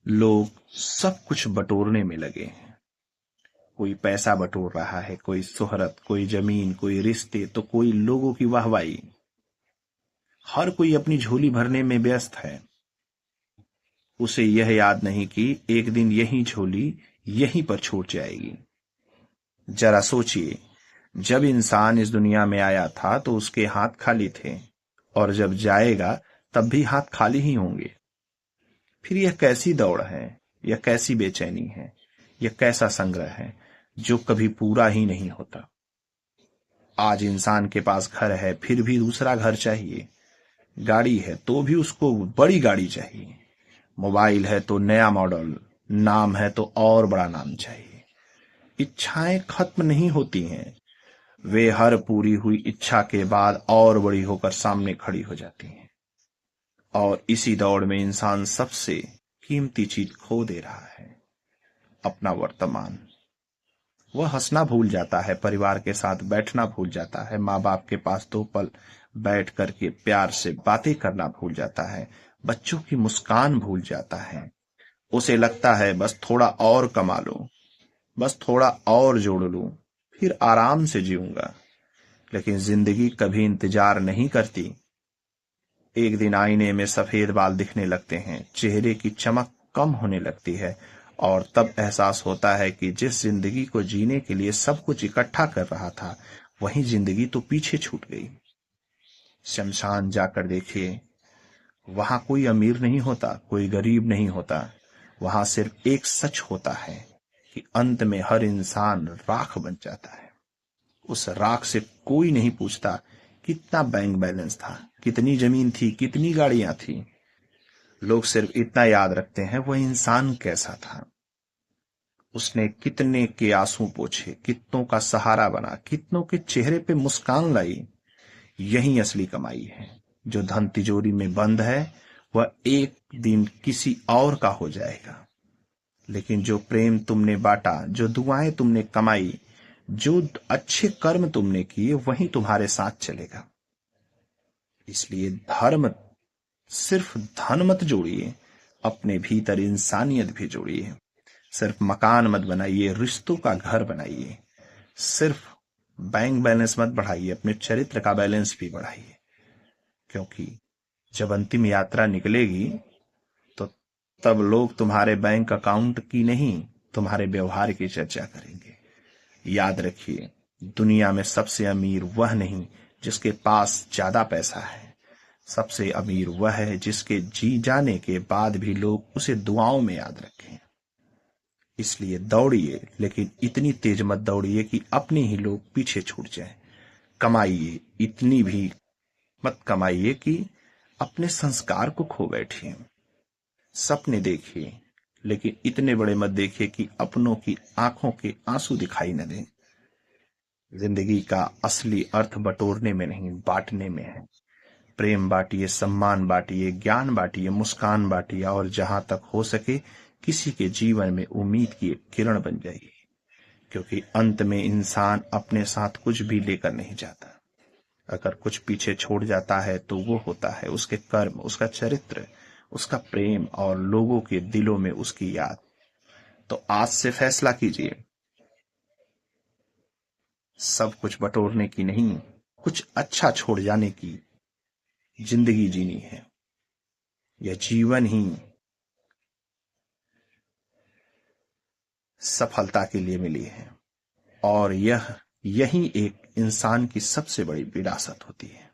लोग सब कुछ बटोरने में लगे हैं। कोई पैसा बटोर रहा है, कोई शोहरत, कोई जमीन, कोई रिश्ते, तो कोई लोगों की वाहवाही। हर कोई अपनी झोली भरने में व्यस्त है। उसे यह याद नहीं कि एक दिन यही झोली यहीं पर छूट जाएगी। जरा सोचिए, जब इंसान इस दुनिया में आया था तो उसके हाथ खाली थे, और जब जाएगा तब भी हाथ खाली ही होंगे। फिर यह कैसी दौड़ है, यह कैसी बेचैनी है, यह कैसा संग्रह है जो कभी पूरा ही नहीं होता। आज इंसान के पास घर है, फिर भी दूसरा घर चाहिए। गाड़ी है तो भी उसको बड़ी गाड़ी चाहिए। मोबाइल है तो नया मॉडल, नाम है तो और बड़ा नाम चाहिए। इच्छाएं खत्म नहीं होती हैं, वे हर पूरी हुई इच्छा के बाद और बड़ी होकर सामने खड़ी हो जाती हैं। और इसी दौड़ में इंसान सबसे कीमती चीज खो दे रहा है, अपना वर्तमान। वह हंसना भूल जाता है, परिवार के साथ बैठना भूल जाता है, माँ बाप के पास 2 पल बैठ करके प्यार से बातें करना भूल जाता है, बच्चों की मुस्कान भूल जाता है। उसे लगता है बस थोड़ा और कमा लूं, बस थोड़ा और जोड़ लूं, फिर आराम से जीऊंगा। लेकिन जिंदगी कभी इंतजार नहीं करती। एक दिन आईने में सफेद बाल दिखने लगते हैं, चेहरे की चमक कम होने लगती है, और तब एहसास होता है कि जिस जिंदगी को जीने के लिए सब कुछ इकट्ठा कर रहा था, वही जिंदगी तो पीछे छूट गई। शमशान जाकर देखिए, वहां कोई अमीर नहीं होता, कोई गरीब नहीं होता। वहां सिर्फ एक सच होता है कि अंत में हर इंसान राख बन जाता है। उस राख से कोई नहीं पूछता कितना बैंक बैलेंस था, कितनी जमीन थी, कितनी गाड़ियां थी। लोग सिर्फ इतना याद रखते हैं वह इंसान कैसा था, उसने कितने के आंसू पोंछे, कितनों का सहारा बना, कितनों के चेहरे पे मुस्कान लाई। यही असली कमाई है। जो धन तिजोरी में बंद है वह एक दिन किसी और का हो जाएगा। लेकिन जो प्रेम तुमने बांटा, जो दुआएं तुमने कमाई, जो अच्छे कर्म तुमने किए, वही तुम्हारे साथ चलेगा। इसलिए धर्म सिर्फ धन मत जोड़िए, अपने भीतर इंसानियत भी जोड़िए। सिर्फ मकान मत बनाइए, रिश्तों का घर बनाइए। सिर्फ बैंक बैलेंस मत बढ़ाइए, अपने चरित्र का बैलेंस भी बढ़ाइए। क्योंकि जब अंतिम यात्रा निकलेगी तो तब लोग तुम्हारे बैंक अकाउंट की नहीं, तुम्हारे व्यवहार की चर्चा करेंगे। याद रखिए, दुनिया में सबसे अमीर वह नहीं जिसके पास ज्यादा पैसा है। सबसे अमीर वह है जिसके जी जाने के बाद भी लोग उसे दुआओं में याद रखें। इसलिए दौड़िए, लेकिन इतनी तेज मत दौड़िए कि अपने ही लोग पीछे छूट जाएं। कमाइए, इतनी भी मत कमाइए कि अपने संस्कार को खो बैठिए। सपने देखिए, लेकिन इतने बड़े मत देखिए कि अपनों की आंखों के आंसू दिखाई न दें। जिंदगी का असली अर्थ बटोरने में नहीं, बांटने में है। प्रेम बांटिए, सम्मान बांटिए, ज्ञान बांटिए, मुस्कान बांटिए, और जहां तक हो सके किसी के जीवन में उम्मीद की एक किरण बन जाइए। क्योंकि अंत में इंसान अपने साथ कुछ भी लेकर नहीं जाता। अगर कुछ पीछे छोड़ जाता है तो वो होता है उसके कर्म, उसका चरित्र, उसका प्रेम, और लोगों के दिलों में उसकी याद। तो आज से फैसला कीजिए, सब कुछ बटोरने की नहीं, कुछ अच्छा छोड़ जाने की जिंदगी जीनी है। यह जीवन ही सफलता के लिए मिली है, और यही एक इंसान की सबसे बड़ी विरासत होती है।